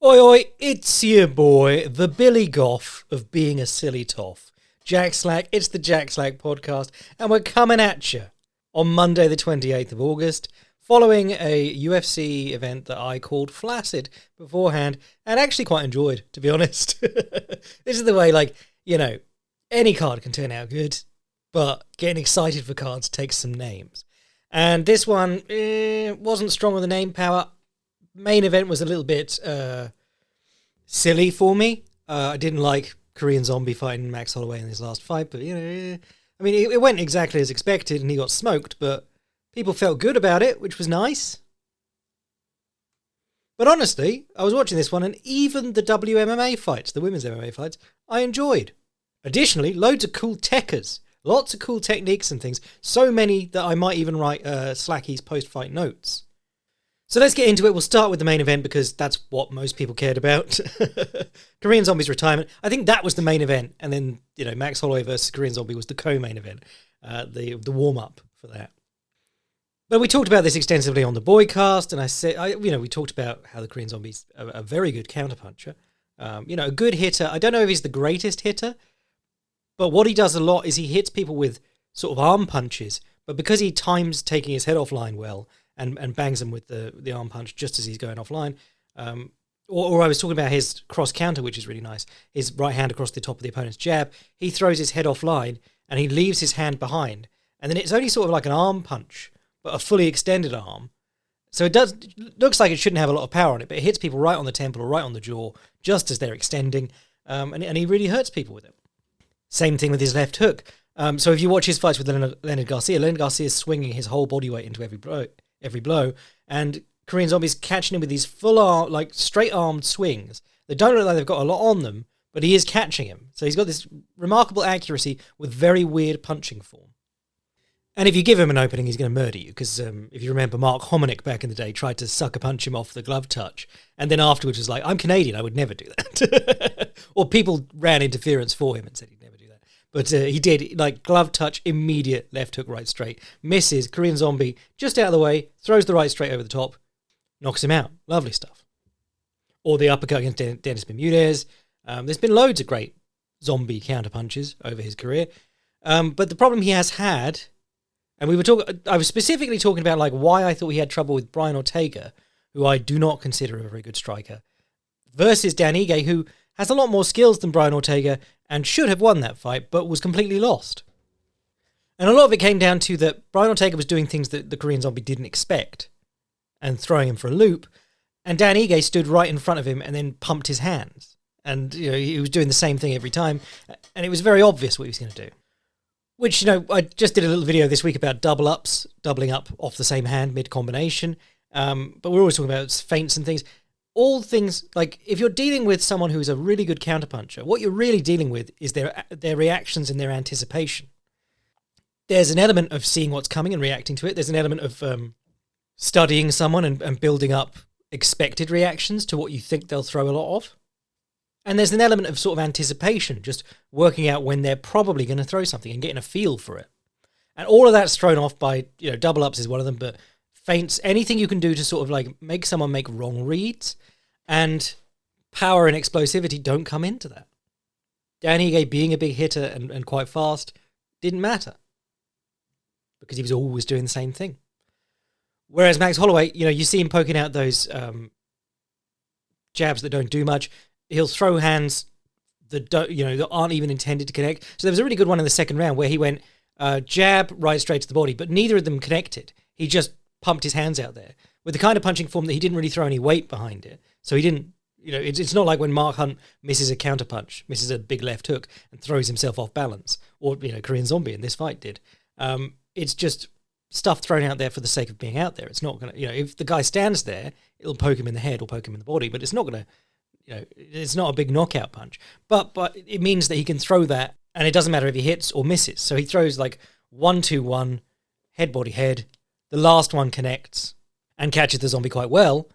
Oi, oi, it's your boy, the Billy Goff of being a silly toff. Jack Slack, it's the Jack Slack podcast, and we're coming at you on Monday, the 28th of August, following a UFC event that I called Flaccid beforehand, and actually quite enjoyed, to be honest. This is the way, any card can turn out good, but getting excited for cards takes some names. And this one wasn't strong on the name power. Main event was a little bit silly for me. I didn't like Korean Zombie fighting Max Holloway in his last fight, but it went exactly as expected and he got smoked, but people felt good about it, which was nice. But honestly, I was watching this one and even the WMMA fights, the women's MMA fights, I enjoyed. Additionally, loads of cool techers, lots of cool techniques and things, so many that I might even write Slacky's post-fight notes. So let's get into it. We'll start with the main event because that's what most people cared about. Korean Zombie's retirement. I think that was the main event. And then, Max Holloway versus Korean Zombie was the co-main event, the warm-up for that. But we talked about this extensively on the Boycast, and I said, we talked about how the Korean Zombie's a very good counterpuncher. A good hitter. I don't know if he's the greatest hitter, but what he does a lot is he hits people with sort of arm punches, but because he times taking his head offline well, and bangs him with the arm punch just as he's going offline. Or I was talking about his cross counter, which is really nice. His right hand across the top of the opponent's jab. He throws his head offline and he leaves his hand behind. And then it's only sort of like an arm punch, but a fully extended arm. So it looks like it shouldn't have a lot of power on it, but it hits people right on the temple or right on the jaw just as they're extending. And he really hurts people with it. Same thing with his left hook. So if you watch his fights with Leonard Garcia is swinging his whole body weight into every blow, and Korean Zombie's catching him with these straight-armed swings that don't look like they've got a lot on them, but he is catching him. So he's got this remarkable accuracy with very weird punching form. And if you give him an opening, he's going to murder you, because if you remember, Mark Hominick back in the day tried to sucker punch him off the glove touch, and then afterwards was like, I'm Canadian, I would never do that. Or people ran interference for him and said he'd never do that. But he did, glove touch, immediate left hook, right straight. Misses, Korean Zombie, just out of the way, throws the right straight over the top, knocks him out. Lovely stuff. Or the uppercut against Dennis Bermudez. There's been loads of great Zombie counterpunches over his career. But the problem he has had, and I was specifically talking about why I thought he had trouble with Brian Ortega, who I do not consider a very good striker, versus Dan Ige, who has a lot more skills than Brian Ortega and should have won that fight, but was completely lost. And a lot of it came down to that Brian Ortega was doing things that the Korean Zombie didn't expect and throwing him for a loop, and Dan Ige stood right in front of him and then pumped his hands. And he was doing the same thing every time, and it was very obvious what he was going to do. Which, I just did a little video this week about double-ups, doubling up off the same hand mid-combination, but we're always talking about feints and things. All things, if you're dealing with someone who's a really good counterpuncher, what you're really dealing with is their reactions and their anticipation. There's an element of seeing what's coming and reacting to it. There's an element of studying someone and building up expected reactions to what you think they'll throw a lot of. And there's an element of sort of anticipation, just working out when they're probably going to throw something and getting a feel for it. And all of that's thrown off by, double-ups is one of them, but feints, anything you can do to sort of make someone make wrong reads, and power and explosivity don't come into that. Dan Ige being a big hitter and quite fast didn't matter because he was always doing the same thing. Whereas Max Holloway, you see him poking out those jabs that don't do much. He'll throw hands that that aren't even intended to connect. So there was a really good one in the second round where he went jab right straight to the body, but neither of them connected. He just pumped his hands out there with the kind of punching form that he didn't really throw any weight behind it. So he didn't, it's not like when Mark Hunt misses a counterpunch, misses a big left hook and throws himself off balance, or, Korean Zombie in this fight did. It's just stuff thrown out there for the sake of being out there. It's not going to, if the guy stands there, it'll poke him in the head or poke him in the body, but it's not going to, it's not a big knockout punch. But it means that he can throw that, and it doesn't matter if he hits or misses. So he throws 1-2-1, head, body, head. The last one connects and catches the Zombie quite well,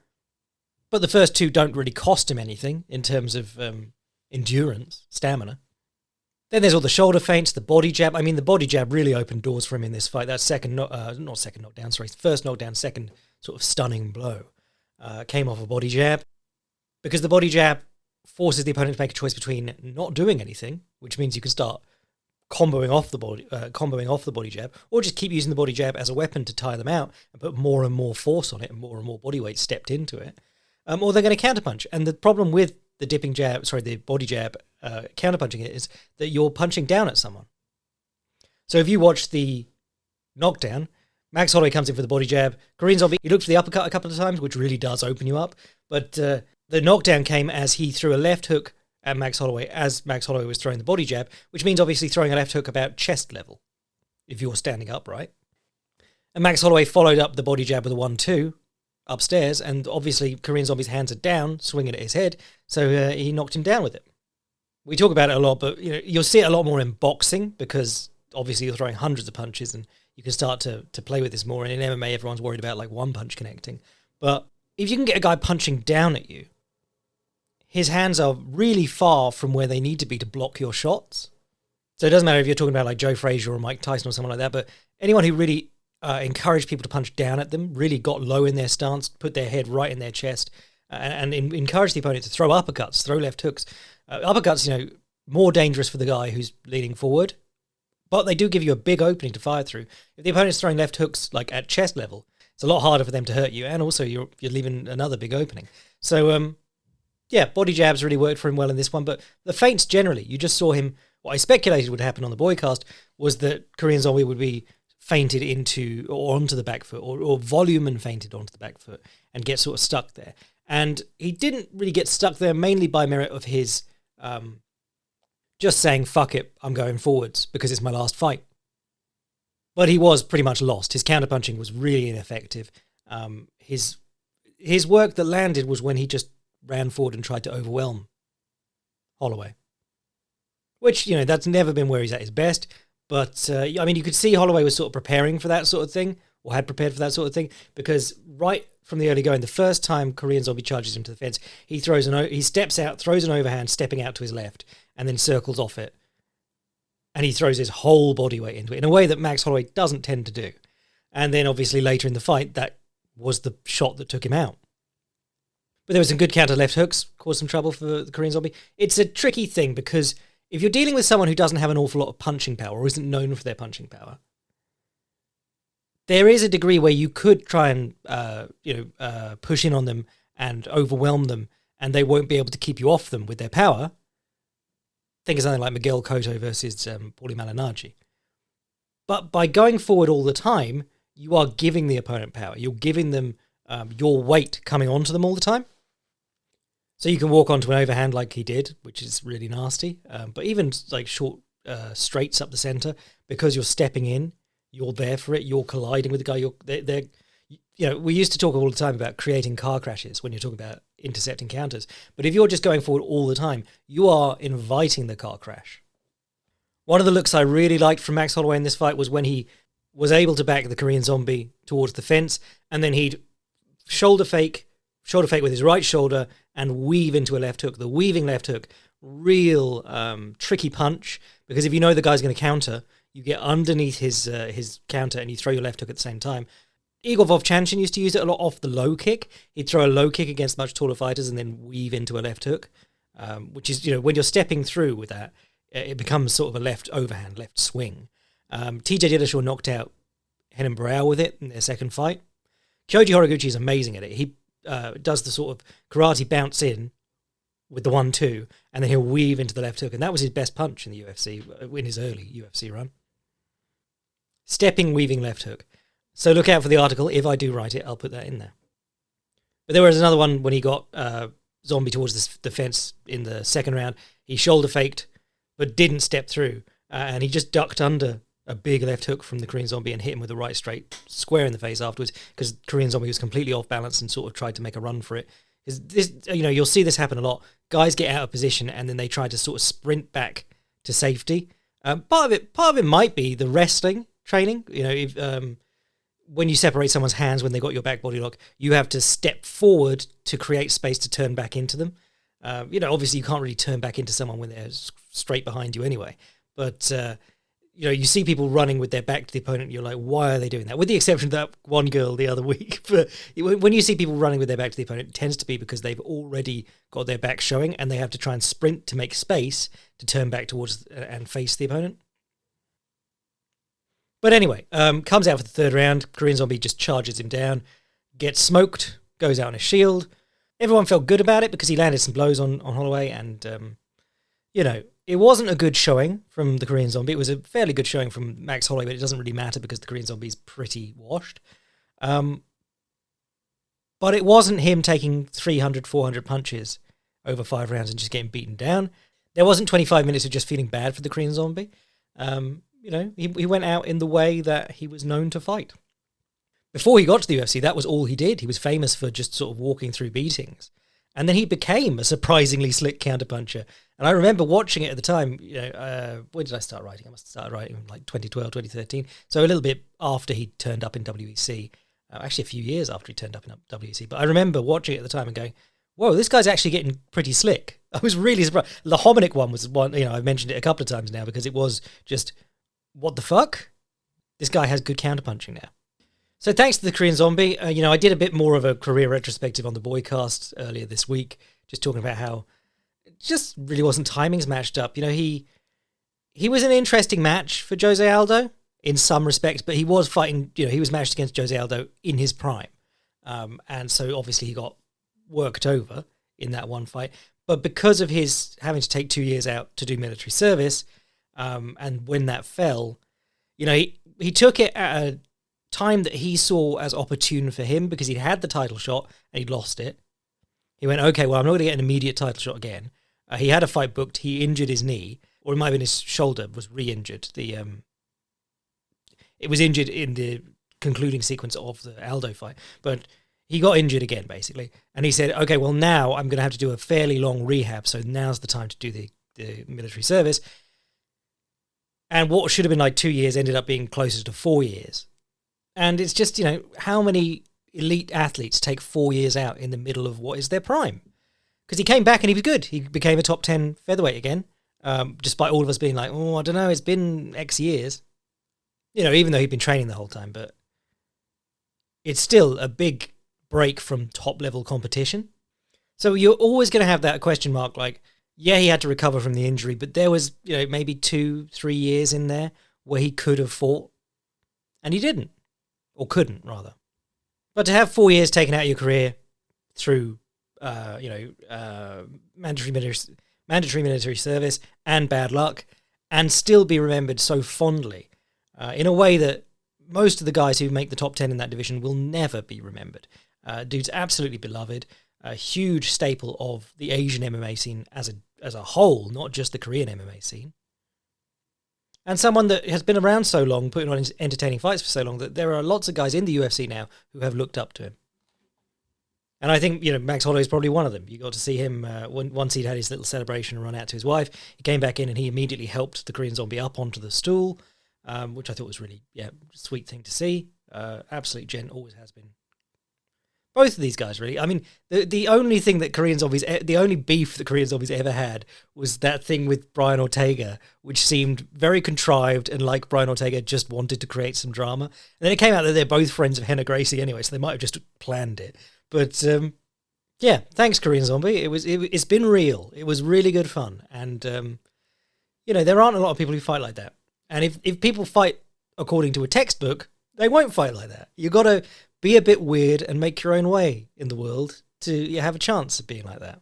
but the first two don't really cost him anything in terms of endurance, stamina. Then there's all the shoulder feints, the body jab. I mean, the body jab really opened doors for him in this fight. That first knockdown, second sort of stunning blow came off a body jab. because the body jab forces the opponent to make a choice between not doing anything, which means you can start comboing off the body jab, or just keep using the body jab as a weapon to tire them out and put more and more force on it and more body weight stepped into it, or they're going to counterpunch. And the problem with the body jab counterpunching it is that you're punching down at someone. So if you watch the knockdown, Max Holloway comes in for the body jab. Korean Zombie, he looked for the uppercut a couple of times, which really does open you up. But the knockdown came as he threw a left hook at Max Holloway as Max Holloway was throwing the body jab, which means obviously throwing a left hook about chest level if you're standing upright. And Max Holloway followed up the body jab with a 1-2 upstairs, and obviously Korean Zombie's hands are down, swinging at his head, so he knocked him down with it. We talk about it a lot, but you'll see it a lot more in boxing because obviously you're throwing hundreds of punches and you can start to play with this more. And in MMA, everyone's worried about like one punch connecting. But if you can get a guy punching down at you, his hands are really far from where they need to be to block your shots. So it doesn't matter if you're talking about like Joe Frazier or Mike Tyson or someone like that, but anyone who really encouraged people to punch down at them, really got low in their stance, put their head right in their chest, and encouraged the opponent to throw uppercuts, throw left hooks. Uppercuts, more dangerous for the guy who's leaning forward, but they do give you a big opening to fire through. If the opponent's throwing left hooks like at chest level, it's a lot harder for them to hurt you, and also you're leaving another big opening. So, body jabs really worked for him well in this one, but the feints generally, you just saw him. What I speculated would happen on the Boycast was that Korean Zombie would be feinted into or onto the back foot, or volume and feinted onto the back foot and get sort of stuck there. And he didn't really get stuck there mainly by merit of his just saying, fuck it, I'm going forwards because it's my last fight. But he was pretty much lost. His counterpunching was really ineffective. His work that landed was when he just ran forward and tried to overwhelm Holloway. Which, that's never been where he's at his best. But, you could see Holloway was sort of preparing for that sort of thing, or had prepared for that sort of thing, because right from the early going, the first time Korean Zombie charges him to the fence, he steps out, throws an overhand, stepping out to his left, and then circles off it. And he throws his whole body weight into it in a way that Max Holloway doesn't tend to do. And then obviously later in the fight, that was the shot that took him out. But there was some good counter left hooks, caused some trouble for the Korean Zombie. It's a tricky thing because if you're dealing with someone who doesn't have an awful lot of punching power or isn't known for their punching power, there is a degree where you could try and push in on them and overwhelm them, and they won't be able to keep you off them with their power. Think of something like Miguel Cotto versus Paulie Malignaggi. But by going forward all the time, you are giving the opponent power. You're giving them your weight coming onto them all the time. So you can walk onto an overhand like he did, which is really nasty. But even like short straights up the center, because you're stepping in, you're there for it. You're colliding with the guy. We used to talk all the time about creating car crashes when you're talking about intercepting counters. But if you're just going forward all the time, you are inviting the car crash. One of the looks I really liked from Max Holloway in this fight was when he was able to back the Korean Zombie towards the fence, and then he'd shoulder fake with his right shoulder and weave into a left hook. The weaving left hook, real tricky punch, because if you know the guy's going to counter, you get underneath his counter and you throw your left hook at the same time. Igor Vovchanchin used to use it a lot off the low kick. He'd throw a low kick against much taller fighters and then weave into a left hook, which is, when you're stepping through with that, it becomes sort of a left overhand, left swing. TJ Dillashaw knocked out Renan Barão with it in their second fight. Kyoji Horiguchi is amazing at it. He does the sort of karate bounce in with the 1-2, and then he'll weave into the left hook. And that was his best punch in the UFC, in his early UFC run. Stepping, weaving left hook. So look out for the article. If I do write it, I'll put that in there. But there was another one when he got Zombie towards the fence in the second round. He shoulder faked, but didn't step through. And he just ducked under a big left hook from the Korean Zombie and hit him with a right straight square in the face afterwards, because Korean Zombie was completely off balance and sort of tried to make a run for it. This, you'll see this happen a lot. Guys get out of position and then they try to sort of sprint back to safety. Part of it might be the wrestling training. When you separate someone's hands when they got your back body lock, you have to step forward to create space to turn back into them. Obviously you can't really turn back into someone when they're straight behind you anyway. But you see people running with their back to the opponent, you're like, why are they doing that? With the exception of that one girl the other week. But when you see people running with their back to the opponent, it tends to be because they've already got their back showing and they have to try and sprint to make space to turn back towards and face the opponent. But anyway, comes out for the third round. Korean Zombie just charges him down, gets smoked, goes out on a shield. Everyone felt good about it because he landed some blows on Holloway, and it wasn't a good showing from the Korean Zombie. It was a fairly good showing from Max Holloway, but it doesn't really matter because the Korean Zombie is pretty washed. But it wasn't him taking 300, 400 punches over 5 rounds and just getting beaten down. There wasn't 25 minutes of just feeling bad for the Korean Zombie. He went out in the way that he was known to fight. Before he got to the UFC, that was all he did. He was famous for just sort of walking through beatings. And then he became a surprisingly slick counterpuncher. And I remember watching it at the time. When did I start writing? I must have started writing in like 2012, 2013. So a little bit after he turned up in WEC. Actually, a few years after he turned up in WEC. But I remember watching it at the time and going, whoa, this guy's actually getting pretty slick. I was really surprised. The Hominic one was one, I've mentioned it a couple of times now because it was just, what the fuck? This guy has good counterpunching now. So thanks to the Korean Zombie, I did a bit more of a career retrospective on the Boycast earlier this week, just talking about how it just really wasn't timings matched up. He was an interesting match for Jose Aldo in some respects, but he was fighting, he was matched against Jose Aldo in his prime. And so obviously he got worked over in that one fight. But because of his having to take 2 years out to do military service, and when that fell, he took it at a time that he saw as opportune for him because he'd had the title shot and he'd lost it. He went, okay, well, I'm not going to get an immediate title shot again. He had a fight booked. He injured his knee, or it might have been his shoulder was re-injured. It was injured in the concluding sequence of the Aldo fight, but he got injured again, basically. And he said, okay, well, now I'm going to have to do a fairly long rehab, so now's the time to do the military service. And what should have been like 2 years ended up being closer to 4 years. And it's just, how many elite athletes take 4 years out in the middle of what is their prime? Because he came back and he was good. He became a top 10 featherweight again, despite all of us being like, oh, I don't know, it's been X years. Even though he'd been training the whole time, but it's still a big break from top-level competition. So you're always going to have that question mark, like, yeah, he had to recover from the injury, but there was, maybe 2-3 years in there where he could have fought, and he didn't. Or couldn't, rather. But to have 4 years taken out of your career through, mandatory military service and bad luck, and still be remembered so fondly, in a way that most of the guys who make the top 10 in that division will never be remembered. Dude's absolutely beloved, a huge staple of the Asian MMA scene as a whole, not just the Korean MMA scene. And someone that has been around so long, putting on entertaining fights for so long, that there are lots of guys in the UFC now who have looked up to him. And I think, Max Holloway is probably one of them. You got to see him, once he'd had his little celebration and run out to his wife, he came back in and he immediately helped the Korean Zombie up onto the stool, which I thought was really, sweet thing to see. Absolute gent, always has been. Both of these guys, really. I mean, the only thing that the only beef that Korean Zombies ever had was that thing with Brian Ortega, which seemed very contrived and like Brian Ortega just wanted to create some drama. And then it came out that they're both friends of Henna Gracie anyway, so they might have just planned it. But thanks, Korean Zombie. It's been real. It was really good fun. And, there aren't a lot of people who fight like that. And if people fight according to a textbook, they won't fight like that. You got to be a bit weird and make your own way in the world to have a chance of being like that.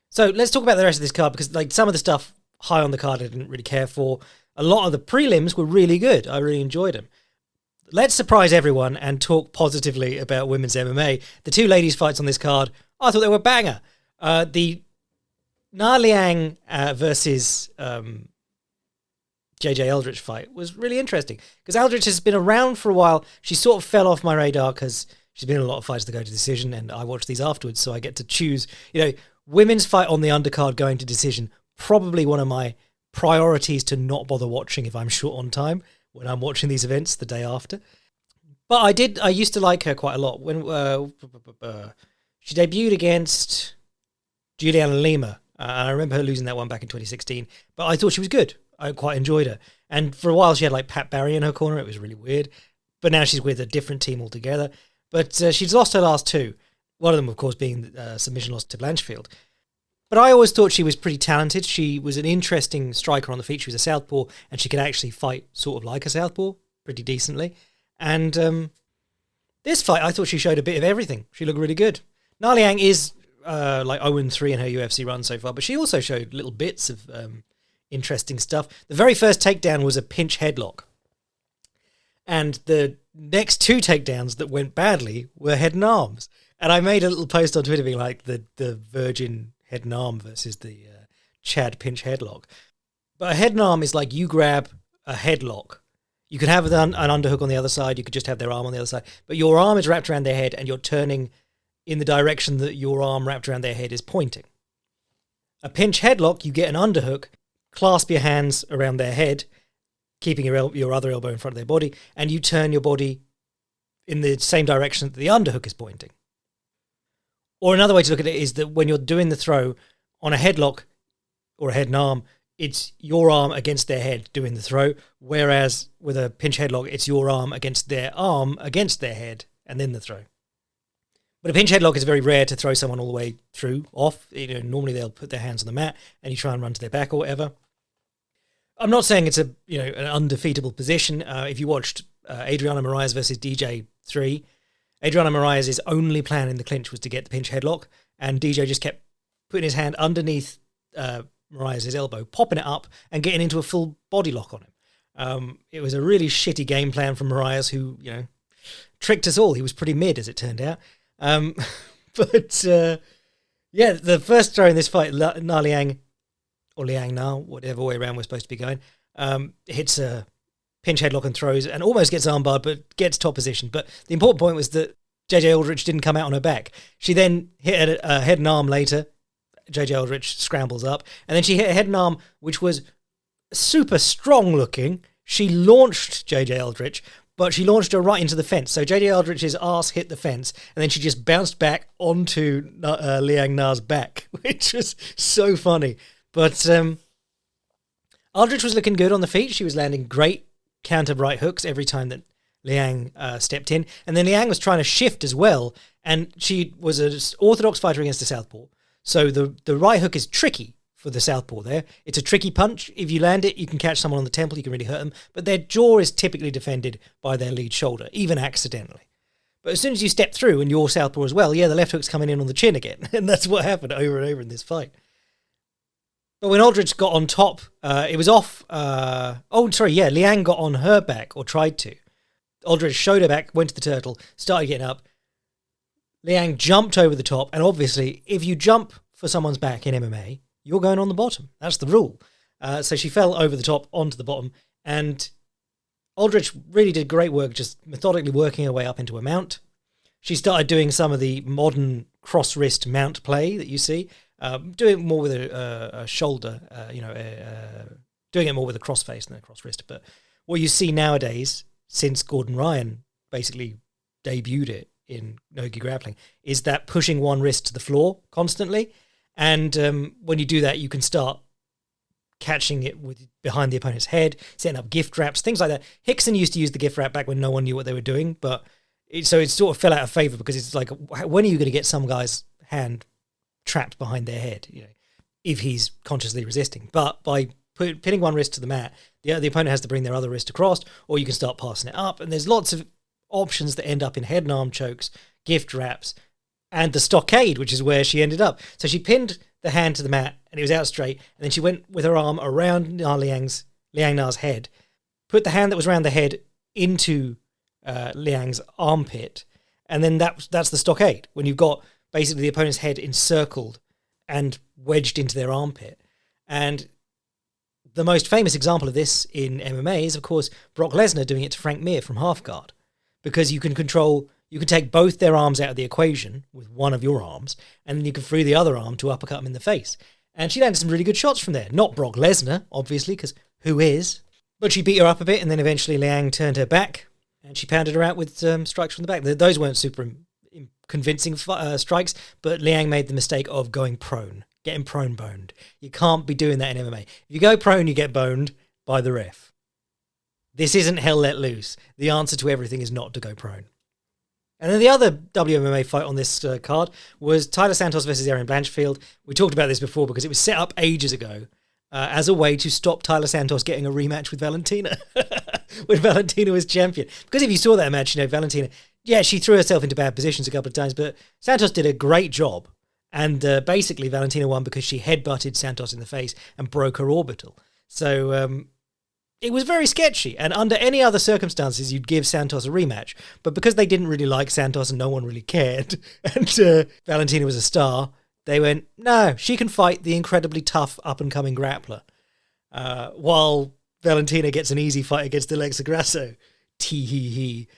So let's talk about the rest of this card, because some of the stuff high on the card I didn't really care for. A lot of the prelims were really good. I really enjoyed them. Let's surprise everyone and talk positively about women's MMA. The two ladies' fights on this card, I thought they were banger. The Na Liang versus JJ Eldridge fight was really interesting because Eldridge has been around for a while. She sort of fell off my radar because she's been in a lot of fights that go to decision, and I watch these afterwards, so I get to choose. Women's fight on the undercard going to decision, probably one of my priorities to not bother watching if I'm short on time when I'm watching these events the day after. But I used to like her quite a lot when she debuted against Juliana Lima. And I remember her losing that one back in 2016, but I thought she was good. I quite enjoyed her. And for a while, she had like Pat Barry in her corner. It was really weird. But now she's with a different team altogether. But she's lost her last two. One of them, of course, being submission loss to Blanchfield. But I always thought she was pretty talented. She was an interesting striker on the feet. She was a southpaw, and she could actually fight sort of like a southpaw pretty decently. And this fight, I thought she showed a bit of everything. She looked really good. Na Liang is like 0-3 in her UFC run so far, but she also showed little bits of interesting stuff. The very first takedown was a pinch headlock. And the next two takedowns that went badly were head and arms. And I made a little post on Twitter being like the virgin head and arm versus the Chad pinch headlock. But a head and arm is like you grab a headlock. You could have an underhook on the other side. You could just have their arm on the other side. But your arm is wrapped around their head and you're turning in the direction that your arm wrapped around their head is pointing. A pinch headlock, you get an underhook, clasp your hands around their head, keeping your other elbow in front of their body, and you turn your body in the same direction that the underhook is pointing. Or another way to look at it is that when you're doing the throw on a headlock or a head and arm, it's your arm against their head doing the throw, whereas with a pinch headlock, it's your arm against their head, and then the throw. But a pinch headlock is very rare to throw someone all the way through, off. Normally they'll put their hands on the mat and you try and run to their back or whatever. I'm not saying it's an undefeatable position. If you watched Adriana Moraes versus DJ 3, Adriana Moraes' only plan in the clinch was to get the pinch headlock, and DJ just kept putting his hand underneath Moraes' elbow, popping it up and getting into a full body lock on him. It was a really shitty game plan from Moraes, who tricked us all. He was pretty mid, as it turned out. The first throw in this fight, Na Liang, or Liang Na, whatever way around we're supposed to be going, hits a pinch headlock and throws and almost gets armbarred, but gets top position. But the important point was that JJ Aldrich didn't come out on her back. She then hit a head and arm later. JJ Aldrich scrambles up, and then she hit a head and arm, which was super strong looking. She launched JJ Aldrich, but she launched her right into the fence. So JJ Aldrich's ass hit the fence, and then she just bounced back onto Liang Na's back, which was so funny. But Aldrich was looking good on the feet. She was landing great counter right hooks every time that Liang stepped in. And then Liang was trying to shift as well, and she was an orthodox fighter against a southpaw. So the right hook is tricky for the southpaw there. It's a tricky punch. If you land it, you can catch someone on the temple, you can really hurt them. But their jaw is typically defended by their lead shoulder, even accidentally. But as soon as you step through and you're southpaw as well, the left hook's coming in on the chin again. And that's what happened over and over in this fight. But when Aldrich got on top, it was off. Liang got on her back, or tried to. Aldrich showed her back, went to the turtle, started getting up. Liang jumped over the top, and obviously, if you jump for someone's back in MMA, you're going on the bottom. That's the rule. So she fell over the top onto the bottom, and Aldrich really did great work, just methodically working her way up into a mount. She started doing some of the modern cross-wrist mount play that you see, doing it more with a shoulder, doing it more with a cross-face than a cross-wrist. But what you see nowadays, since Gordon Ryan basically debuted it in no-gi grappling, is that pushing one wrist to the floor constantly. And when you do that, you can start catching it with behind the opponent's head, setting up gift wraps, things like that. Hickson used to use the gift wrap back when no one knew what they were doing, but it sort of fell out of favour, because it's like, when are you going to get some guy's hand trapped behind their head, if he's consciously resisting? But by pinning one wrist to the mat, the opponent has to bring their other wrist across, or you can start passing it up. And there's lots of options that end up in head and arm chokes, gift wraps, and the stockade, which is where she ended up. So she pinned the hand to the mat, and it was out straight, and then she went with her arm around Liang Na's head, put the hand that was around the head into Liang's armpit, and then that's the stockade, when you've got basically the opponent's head encircled and wedged into their armpit. And the most famous example of this in MMA is, of course, Brock Lesnar doing it to Frank Mir from half guard, because you can take both their arms out of the equation with one of your arms, and then you can free the other arm to uppercut them in the face. And she landed some really good shots from there. Not Brock Lesnar, obviously, because who is? But she beat her up a bit, and then eventually Liang turned her back, and she pounded her out with strikes from the back. Those weren't super convincing strikes, but Liang made the mistake of going prone, getting prone boned. You can't be doing that in MMA. If you go prone, you get boned, by the ref. This isn't hell let loose. The answer to everything is not to go prone. And then the other WMMA fight on this card was Tyler Santos versus Erin Blanchfield. We talked about this before because it was set up ages ago as a way to stop Tyler Santos getting a rematch with Valentina when Valentina was champion. Because if you saw that match, Valentina, she threw herself into bad positions a couple of times, but Santos did a great job. And basically Valentina won because she headbutted Santos in the face and broke her orbital. So it was very sketchy. And under any other circumstances, you'd give Santos a rematch. But because they didn't really like Santos and no one really cared, and Valentina was a star, they went, no, she can fight the incredibly tough up-and-coming grappler. While Valentina gets an easy fight against Alexa Grasso. Tee-hee-hee.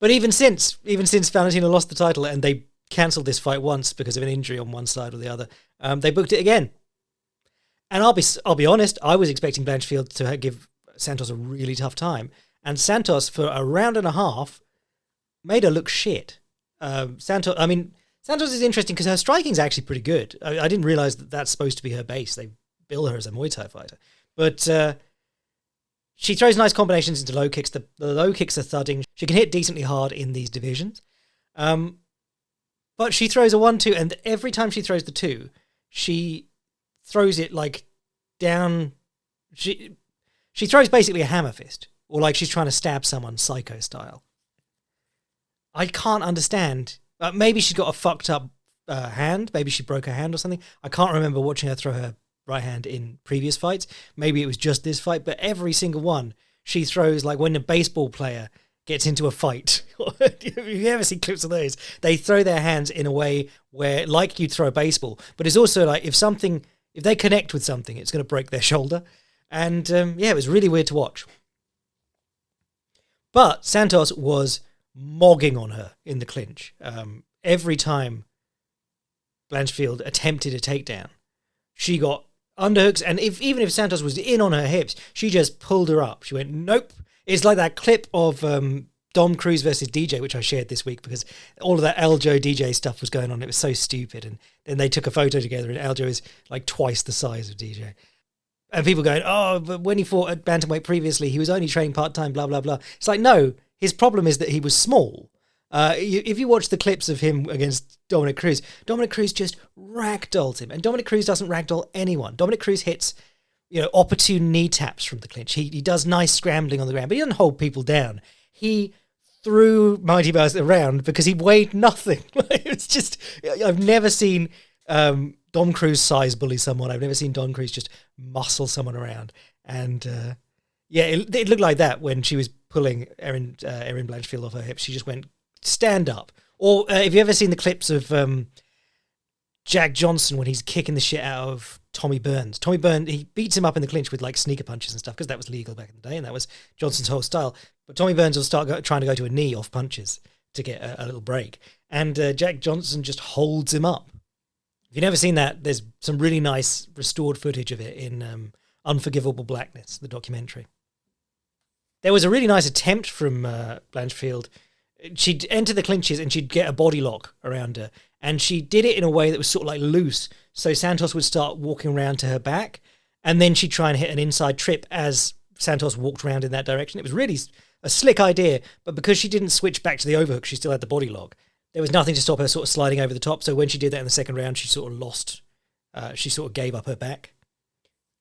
But even since Valentina lost the title and they cancelled this fight once because of an injury on one side or the other, they booked it again. And I'll be honest, I was expecting Blanchfield to give Santos a really tough time. And Santos, for a round and a half, made her look shit. Santos is interesting because her striking's actually pretty good. I didn't realise that that's supposed to be her base. They bill her as a Muay Thai fighter. But she throws nice combinations into low kicks. The low kicks are thudding. She can hit decently hard in these divisions. But she throws a 1-2, and every time she throws the 2, she throws it like down. She throws basically a hammer fist, or like she's trying to stab someone psycho style. I can't understand. Maybe she's got a fucked up hand. Maybe she broke her hand or something. I can't remember watching her throw her right hand in previous fights. Maybe it was just this fight, but every single one she throws, like when a baseball player gets into a fight. If you ever see clips of those, they throw their hands in a way where, like you'd throw a baseball, but it's also like if they connect with something, it's going to break their shoulder. And it was really weird to watch. But Santos was mogging on her in the clinch. Every time Blanchfield attempted a takedown, she got underhooks, and even if Santos was in on her hips, she just pulled her up. She went, nope. It's like that clip of Dom Cruz versus DJ, which I shared this week because all of that Aljo DJ stuff was going on. It was so stupid. And then they took a photo together and Aljo is like twice the size of DJ. And people going, oh, but when he fought at bantamweight previously, he was only training part-time, blah, blah, blah. It's like, no, his problem is that he was small. If you watch the clips of him against Dominic Cruz just ragdolled him. And Dominic Cruz doesn't ragdoll anyone. Dominic Cruz hits, opportune knee taps from the clinch. He does nice scrambling on the ground, but he doesn't hold people down. He threw Mighty Mouse around because he weighed nothing. It's just, I've never seen Dom Cruz size bully someone. I've never seen Dom Cruz just muscle someone around. And it looked like that when she was pulling Erin Blanchfield off her hips. She just went, stand up. Or have you ever seen the clips of Jack Johnson when he's kicking the shit out of Tommy Burns? Tommy Burns, he beats him up in the clinch with like sneaker punches and stuff because that was legal back in the day and that was Johnson's whole style. But Tommy Burns will start trying to go to a knee off punches to get a little break. And Jack Johnson just holds him up. If you've never seen that, there's some really nice restored footage of it in Unforgivable Blackness, the documentary. There was a really nice attempt from Blanchfield. She'd enter the clinches and she'd get a body lock around her. And she did it in a way that was sort of like loose. So Santos would start walking around to her back. And then she'd try and hit an inside trip as Santos walked around in that direction. It was really a slick idea. But because she didn't switch back to the overhook, she still had the body lock. There was nothing to stop her sort of sliding over the top. So when she did that in the second round, she sort of lost. She sort of gave up her back.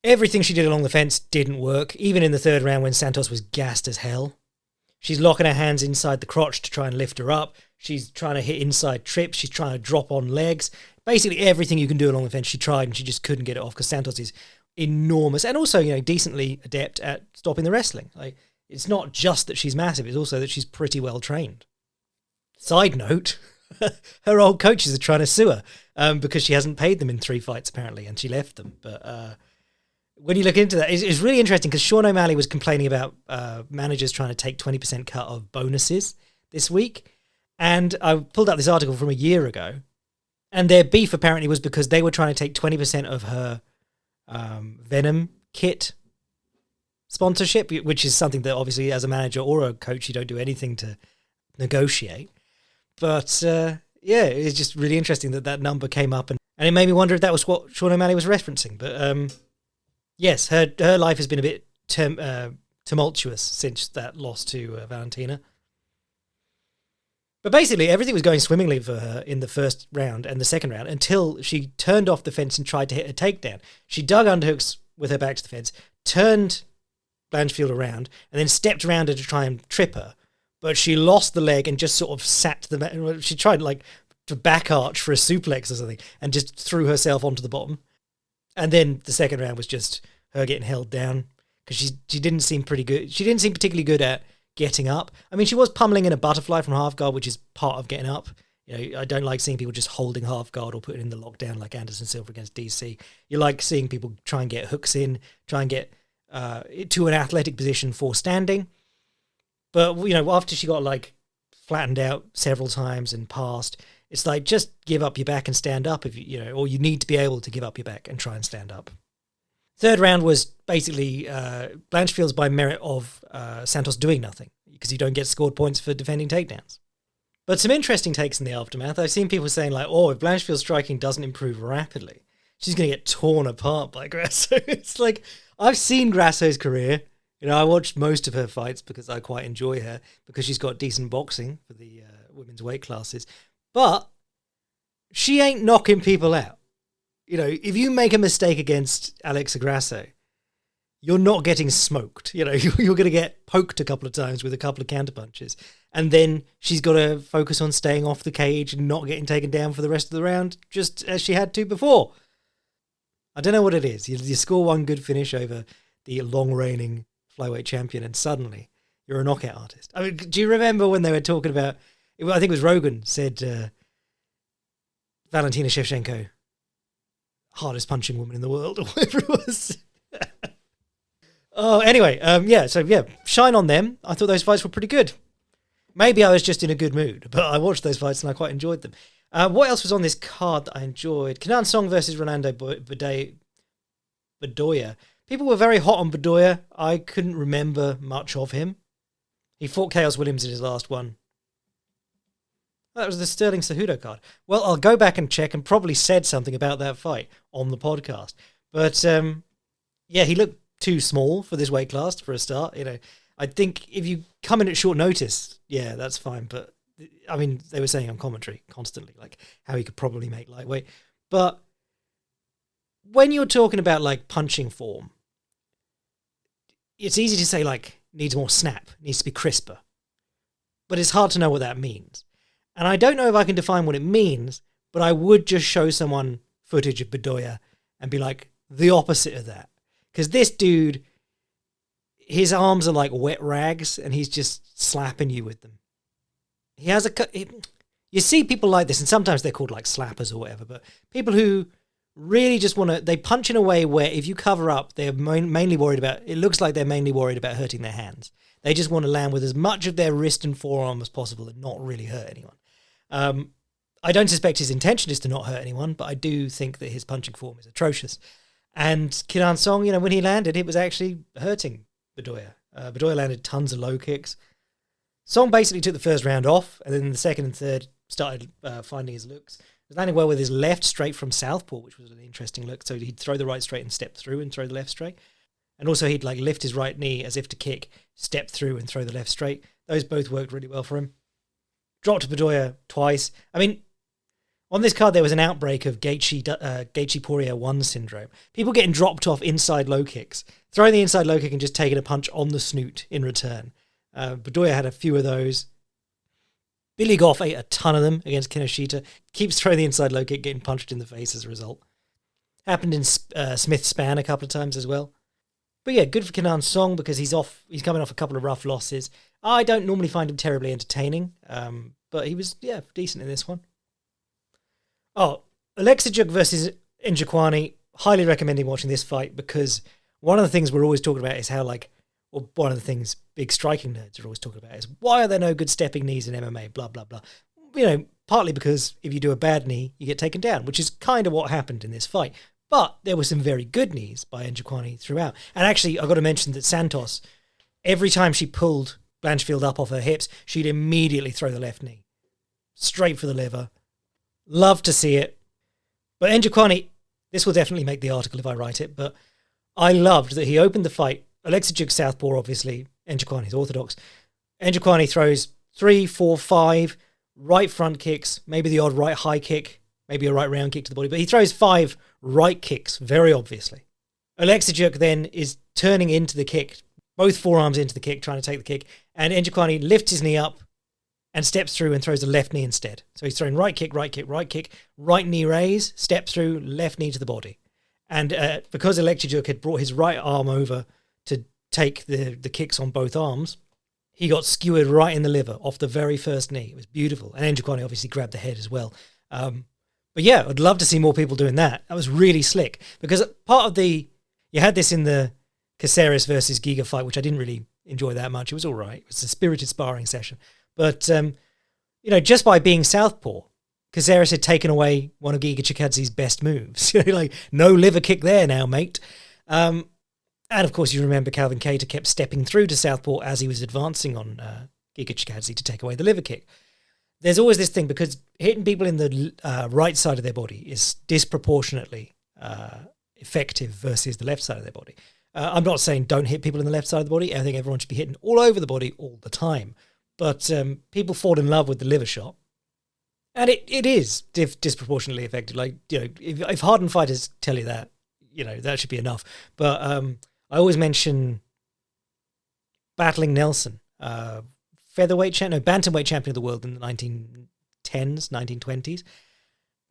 Everything she did along the fence didn't work. Even in the third round when Santos was gassed as hell. She's locking her hands inside the crotch to try and lift her up. She's trying to hit inside trips. She's trying to drop on legs. Basically everything you can do along the fence she tried and she just couldn't get it off because Santos is enormous and also, decently adept at stopping the wrestling. Like, it's not just that she's massive, it's also that she's pretty well trained. Side note, her old coaches are trying to sue her because she hasn't paid them in 3 fights apparently and she left them. But when you look into that, it's really interesting because Sean O'Malley was complaining about managers trying to take 20% cut of bonuses this week. And I pulled out this article from a year ago. And their beef apparently was because they were trying to take 20% of her Venom kit sponsorship, which is something that obviously as a manager or a coach, you don't do anything to negotiate. But it's just really interesting that number came up. And it made me wonder if that was what Sean O'Malley was referencing. But yes, her life has been a bit tumultuous since that loss to Valentina. But basically, everything was going swimmingly for her in the first round and the second round until she turned off the fence and tried to hit a takedown. She dug underhooks with her back to the fence, turned Blanchfield around, and then stepped around her to try and trip her. But she lost the leg and just sort of sat to the... She tried to back arch for a suplex or something and just threw herself onto the bottom. And then the second round was just her getting held down because she didn't seem pretty good. She didn't seem particularly good at getting up. I mean, she was pummeling in a butterfly from half guard, which is part of getting up. I don't like seeing people just holding half guard or putting in the lockdown like Anderson Silva against DC. You like seeing people try and get hooks in, try and get to an athletic position for standing. But, after she got flattened out several times and passed, it's just give up your back and stand up if or you need to be able to give up your back and try and stand up. Third round was basically Blanchfield's by merit of Santos doing nothing because you don't get scored points for defending takedowns. But some interesting takes in the aftermath. I've seen people saying if Blanchfield's striking doesn't improve rapidly, she's going to get torn apart by Grasso. It's I've seen Grasso's career. I watched most of her fights because I quite enjoy her because she's got decent boxing for the women's weight classes. But she ain't knocking people out. If you make a mistake against Alexa Grasso, you're not getting smoked. You're going to get poked a couple of times with a couple of counterpunches. And then she's got to focus on staying off the cage and not getting taken down for the rest of the round, just as she had to before. I don't know what it is. You score one good finish over the long-reigning flyweight champion and suddenly you're a knockout artist. I mean, do you remember when they were talking about, I think it was Rogan said, Valentina Shevchenko, hardest punching woman in the world, or whatever it was. Anyway, shine on them. I thought those fights were pretty good. Maybe I was just in a good mood, but I watched those fights and I quite enjoyed them. What else was on this card that I enjoyed? Kenan Song versus Rolando Bedoya. People were very hot on Bedoya. I couldn't remember much of him. He fought Chaos Williams in his last one. That was the Sterling Cejudo card. Well, I'll go back and check and probably said something about that fight on the podcast. But, he looked too small for this weight class for a start. I think if you come in at short notice, yeah, that's fine. But, I mean, they were saying on commentary constantly, how he could probably make lightweight. But when you're talking about, punching form, it's easy to say, needs more snap, needs to be crisper. But it's hard to know what that means. And I don't know if I can define what it means, but I would just show someone footage of Bedoya and be the opposite of that. Because this dude, his arms are like wet rags and he's just slapping you with them. He has you see people like this, and sometimes they're called slappers or whatever, but people who really just want to, they punch in a way where if you cover up, they're mainly worried about, it looks like they're mainly worried about hurting their hands. They just want to land with as much of their wrist and forearm as possible and not really hurt anyone. I don't suspect his intention is to not hurt anyone, but I do think that his punching form is atrocious. And Kenan Song, when he landed, it was actually hurting Bedoya. Bedoya landed tons of low kicks. Song basically took the first round off, and then the second and third started finding his looks. He was landing well with his left straight from southpaw, which was an interesting look. So he'd throw the right straight and step through and throw the left straight. And also he'd lift his right knee as if to kick, step through and throw the left straight. Those both worked really well for him. Dropped Bedoya twice. I mean, on this card there was an outbreak of Gaethje Poirier 1 syndrome. People getting dropped off inside low kicks, throwing the inside low kick and just taking a punch on the snoot in return. Bedoya had a few of those. Billy Goff ate a ton of them against Kinoshita. Keeps throwing the inside low kick, getting punched in the face as a result. Happened in Smith's span a couple of times as well. But yeah, good for Kenan Song because he's coming off a couple of rough losses. I don't normally find him terribly entertaining, but he was, decent in this one. Oh, Alexijuk versus Njokuani. Highly recommending watching this fight because one of the things we're always talking about is how, or one of the things big striking nerds are always talking about is why are there no good stepping knees in MMA, blah, blah, blah. Partly because if you do a bad knee, you get taken down, which is kind of what happened in this fight. But there were some very good knees by Njokuani throughout. And actually, I've got to mention that Santos, every time she pulled Blanchfield up off her hips, she'd immediately throw the left knee. Straight for the liver. Love to see it. But Njokuani, this will definitely make the article if I write it, but I loved that he opened the fight Alexijuk southpaw, obviously. Njokuani's orthodox. Njokuani throws 3, 4, 5 right front kicks, maybe the odd right high kick, maybe a right round kick to the body, but he throws 5 right kicks, very obviously. Alexijuk then is turning into the kick, both forearms into the kick, trying to take the kick, and Njokuani lifts his knee up and steps through and throws a left knee instead. So he's throwing right kick, right kick, right kick, right knee raise, step through, left knee to the body. And because Alexijuk had brought his right arm over to take the kicks on both arms, he got skewered right in the liver off the very first knee. It was beautiful. And Njokuani obviously grabbed the head as well. But yeah, I'd love to see more people doing that. That was really slick. Because part of you had this in the Caceres versus Giga fight, which I didn't really enjoy that much. It was all right. It was a spirited sparring session. But, just by being southpaw, Caceres had taken away one of Giga Chikadze's best moves. Like, no liver kick there now, mate. And of course, you remember Calvin Kattar kept stepping through to southpaw as he was advancing on Giga Chikadze to take away the liver kick. There's always this thing, because hitting people in the right side of their body is disproportionately effective versus the left side of their body. I'm not saying don't hit people in the left side of the body. I think everyone should be hitting all over the body all the time. But people fall in love with the liver shot. And it is disproportionately effective. Like, if hardened fighters tell you that, that should be enough. But I always mention Battling Nelson, bantamweight champion of the world in the 1910s, 1920s.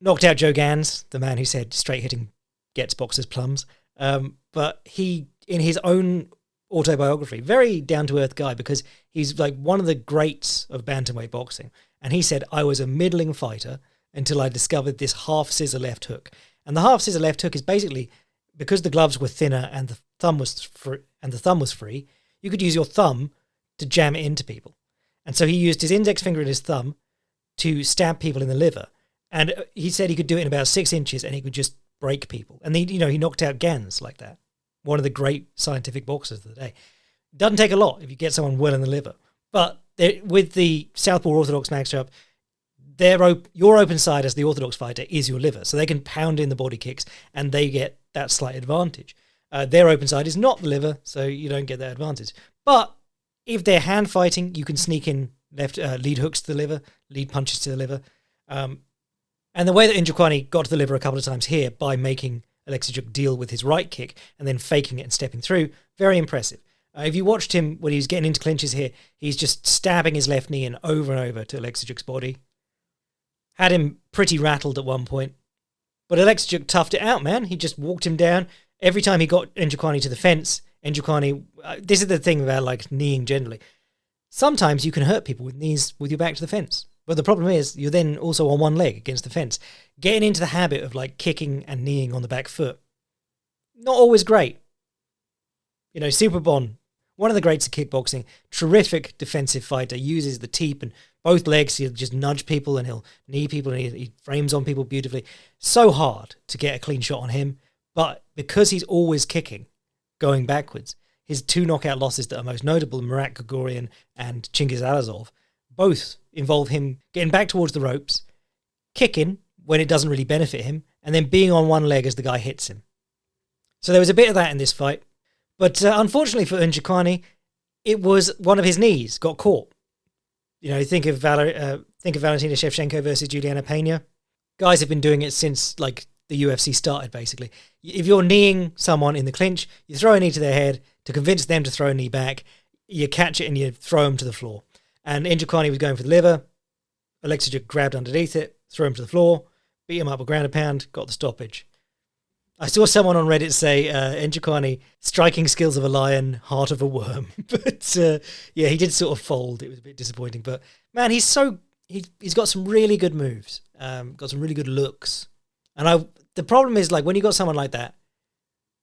Knocked out Joe Gans, the man who said straight hitting gets boxers plums. But he, in his own autobiography, very down-to-earth guy, because he's like one of the greats of bantamweight boxing. And he said, I was a middling fighter until I discovered this half-scissor left hook. And the half-scissor left hook is basically, because the gloves were thinner and the thumb was free, you could use your thumb to jam it into people. And so he used his index finger and his thumb to stab people in the liver. And he said he could do it in about 6 inches and he could just break people. And he knocked out Gans like that. One of the great scientific boxers of the day. Doesn't take a lot if you get someone well in the liver. But with the southpaw orthodox matchup, your open side as the orthodox fighter is your liver. So they can pound in the body kicks and they get that slight advantage. Their open side is not the liver, so you don't get that advantage. But if they're hand fighting, you can sneak in left lead hooks to the liver, lead punches to the liver. And the way that Njokuani got to the liver a couple of times here by making Alexijuk deal with his right kick and then faking it and stepping through, very impressive. If you watched him when he was getting into clinches here, he's just stabbing his left knee in over and over to Alexiuk's body. Had him pretty rattled at one point. But Alexijuk toughed it out, man. He just walked him down. Every time he got Njokuani to the fence, Njokuani... this is the thing about like kneeing generally. Sometimes you can hurt people with knees with your back to the fence. But the problem is you're then also on one leg against the fence. Getting into the habit of like kicking and kneeing on the back foot, not always great. Superbon, one of the greats of kickboxing, terrific defensive fighter, uses the teep and both legs. He'll just nudge people and he'll knee people and he frames on people beautifully. So hard to get a clean shot on him. But because he's always kicking, going backwards, his 2 knockout losses that are most notable, Murat Gregorian and Chingiz Alazov, both involve him getting back towards the ropes, kicking when it doesn't really benefit him, and then being on one leg as the guy hits him. So there was a bit of that in this fight. But unfortunately for Njokuani, it was one of his knees got caught. Think of Valentina Shevchenko versus Juliana Pena. Guys have been doing it since like the UFC started, basically. If you're kneeing someone in the clinch, you throw a knee to their head to convince them to throw a knee back. You catch it and you throw them to the floor. And Njokuani was going for the liver. Alexijuk grabbed underneath it, threw him to the floor, beat him up with ground and pound, got the stoppage. I saw someone on Reddit say, Njokuani, striking skills of a lion, heart of a worm. But yeah, he did sort of fold. It was a bit disappointing. But man, he's got some really good moves, got some really good looks. And the problem is, like, when you got someone like that,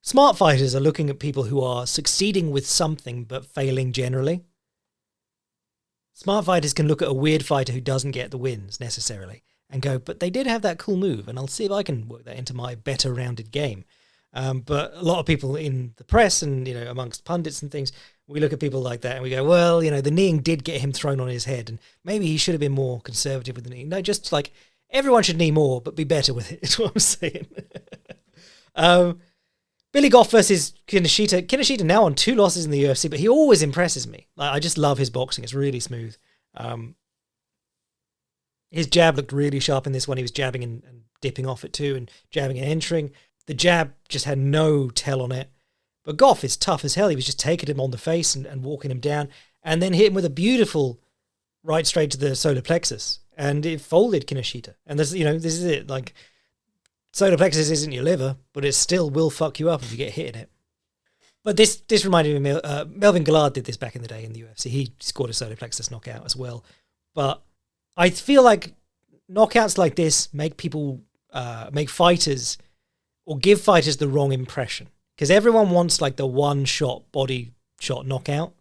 smart fighters are looking at people who are succeeding with something but failing generally. Smart fighters can look at a weird fighter who doesn't get the wins necessarily and go, but they did have that cool move, and I'll see if I can work that into my better rounded game. But a lot of people in the press and, amongst pundits and things, we look at people like that and we go, well, the kneeing did get him thrown on his head and maybe he should have been more conservative with the knee. No, just like everyone should knee more, but be better with it, is what I'm saying. Billy Goff versus Kinoshita. Kinoshita now on 2 losses in the UFC, but he always impresses me. Like, I just love his boxing. It's really smooth. His jab looked really sharp in this one. He was jabbing and dipping off it too, and jabbing and entering. The jab just had no tell on it. But Goff is tough as hell. He was just taking him on the face and walking him down, and then hit him with a beautiful right straight to the solar plexus, and it folded Kinoshita. And this is it. Like, solar plexus isn't your liver, but it still will fuck you up if you get hit in it. But this reminded me of Melvin Gillard did this back in the day in the UFC. He scored a solar plexus knockout as well. But I feel like knockouts like this make people, make fighters, or give fighters the wrong impression. Because everyone wants like the one-shot body shot knockout.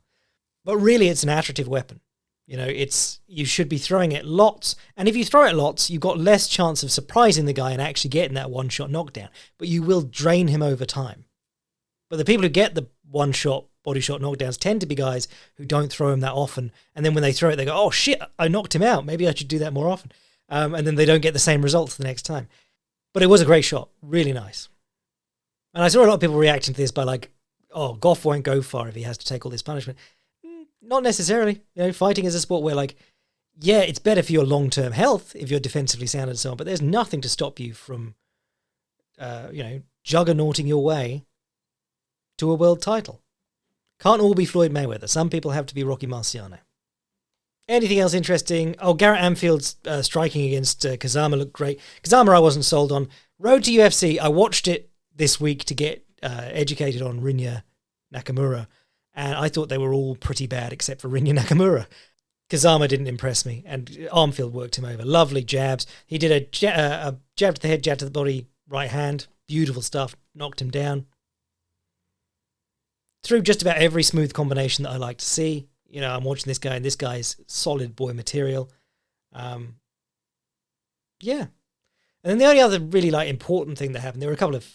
But really it's an attritive weapon. You should be throwing it lots. And if you throw it lots, you've got less chance of surprising the guy and actually getting that one-shot knockdown. But you will drain him over time. But the people who get the one-shot body shot knockdowns tend to be guys who don't throw him that often. And then when they throw it, they go, oh shit, I knocked him out. Maybe I should do that more often. And then they don't get the same results the next time. But it was a great shot. Really nice. And I saw a lot of people reacting to this by like, oh, Goff won't go far if he has to take all this punishment. Not necessarily. Fighting is a sport where, like, yeah, it's better for your long-term health if you're defensively sound and so on, but there's nothing to stop you from, juggernauting your way to a world title. Can't all be Floyd Mayweather. Some people have to be Rocky Marciano. Anything else interesting? Oh, Garrett Anfield's striking against Kazama looked great. Kazama I wasn't sold on. Road to UFC, I watched it this week to get educated on Rinya Nakamura, and I thought they were all pretty bad except for Rinya Nakamura. Kazama didn't impress me, and Armfield worked him over. Lovely jabs. He did a jab to the head, jab to the body, right hand. Beautiful stuff. Knocked him down. Through just about every smooth combination that I like to see. I'm watching this guy, and this guy's solid boy material. Yeah. And then the only other really important thing that happened, there were a couple of,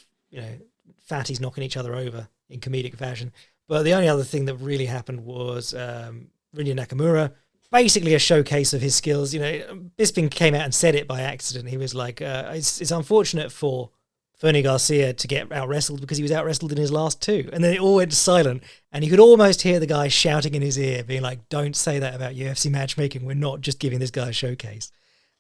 fatties knocking each other over in comedic fashion. But the only other thing that really happened was Rinya Nakamura, basically a showcase of his skills. Bisping came out and said it by accident. He was like, it's unfortunate for Fernie Garcia to get out-wrestled because he was out-wrestled in his last 2. And then it all went silent. And you could almost hear the guy shouting in his ear, being like, don't say that about UFC matchmaking. We're not just giving this guy a showcase.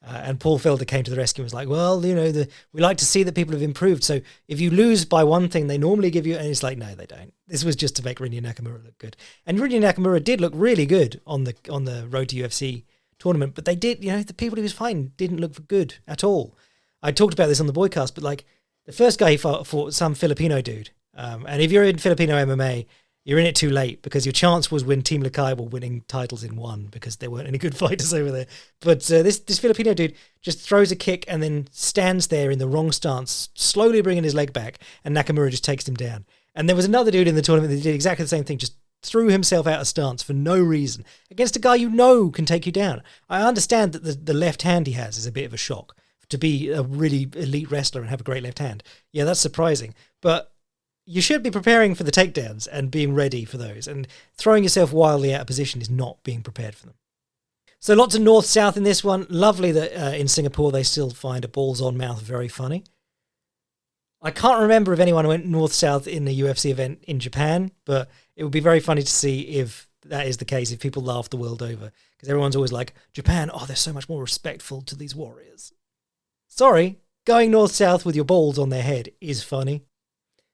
And Paul Felder came to the rescue and was like, well, we like to see that people have improved. So if you lose by one thing, they normally give you... And it's like, no, they don't. This was just to make Rinya Nakamura look good. And Rinya Nakamura did look really good on the Road to UFC tournament. But they did, the people he was fighting didn't look good at all. I talked about this on the Boycast, but like the first guy he fought some Filipino dude. And if you're in Filipino MMA, you're in it too late because your chance was when Team Lakay were winning titles in one because there weren't any good fighters over there. But this Filipino dude just throws a kick and then stands there in the wrong stance, slowly bringing his leg back, and Nakamura just takes him down. And there was another dude in the tournament that did exactly the same thing, just threw himself out of stance for no reason against a guy can take you down. I understand that the left hand he has is a bit of a shock to be a really elite wrestler and have a great left hand. Yeah, that's surprising. But you should be preparing for the takedowns and being ready for those. And throwing yourself wildly out of position is not being prepared for them. So lots of north-south in this one. Lovely that in Singapore they still find a balls-on-mouth very funny. I can't remember if anyone went north-south in the UFC event in Japan, but it would be very funny to see if that is the case, if people laugh the world over. Because everyone's always like, Japan, they're so much more respectful to these warriors. Sorry, going north-south with your balls on their head is funny.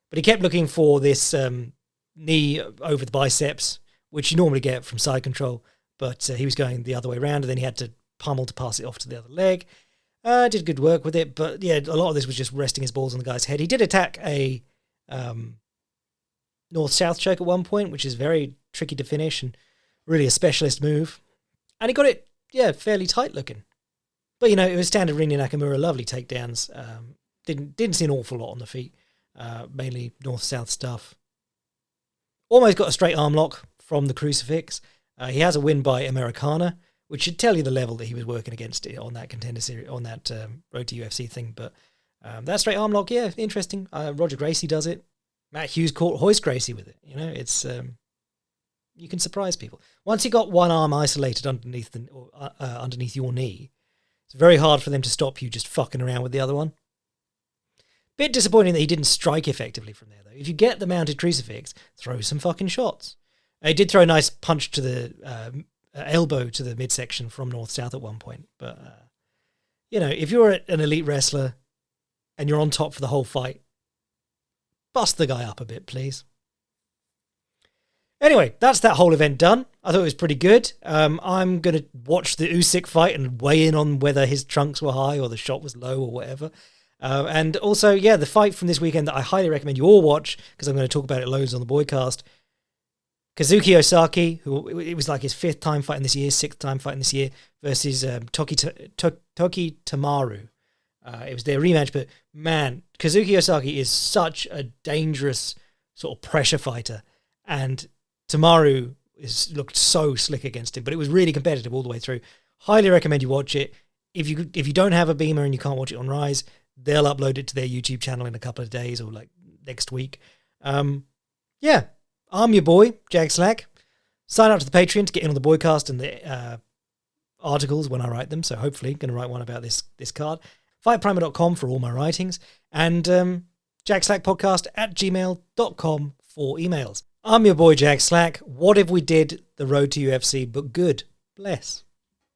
But he kept looking for this knee over the biceps, which you normally get from side control. But he was going the other way around, and then he had to pummel to pass it off to the other leg. Did good work with it, but yeah, a lot of this was just resting his balls on the guy's head. He did attack a north-south choke at one point, which is very tricky to finish and really a specialist move. And he got it, fairly tight looking. But, it was standard Rinya Nakamura, lovely takedowns. Didn't see an awful lot on the feet. Mainly north-south stuff. Almost got a straight arm lock from the crucifix. He has a win by Americana, which should tell you the level that he was working against on that contender series, on that Road to UFC thing. But that straight arm lock, interesting. Roger Gracie does it. Matt Hughes caught Hoist Gracie with it. It's you can surprise people. Once you got one arm isolated underneath your knee, it's very hard for them to stop you just fucking around with the other one. Bit disappointing that he didn't strike effectively from there, though. If you get the mounted crucifix, throw some fucking shots. He did throw a nice punch to the elbow to the midsection from north-south at one point. But, if you're an elite wrestler and you're on top for the whole fight, bust the guy up a bit, please. Anyway, that's that whole event done. I thought it was pretty good. I'm going to watch the Usyk fight and weigh in on whether his trunks were high or the shot was low or whatever. And also, the fight from this weekend that I highly recommend you all watch, because I'm going to talk about it loads on the Boycast. Kazuki Osaki, who it was like his 5th time fighting this year, 6th time fighting this year, versus Toki Tamaru. It was their rematch, but man, Kazuki Osaki is such a dangerous sort of pressure fighter, and Tamaru looked so slick against him, but it was really competitive all the way through. Highly recommend you watch it. If you don't have a Beamer and you can't watch it on Rise, they'll upload it to their YouTube channel in a couple of days or like next week. I'm your boy, Jag Slack. Sign up to the Patreon to get in on the Boycast and the articles when I write them. So hopefully going to write one about this card. Fightprimer.com for all my writings. And jagslackpodcast@gmail.com for emails. I'm your boy, Jag Slack. What if we did the road to UFC but good? Bless.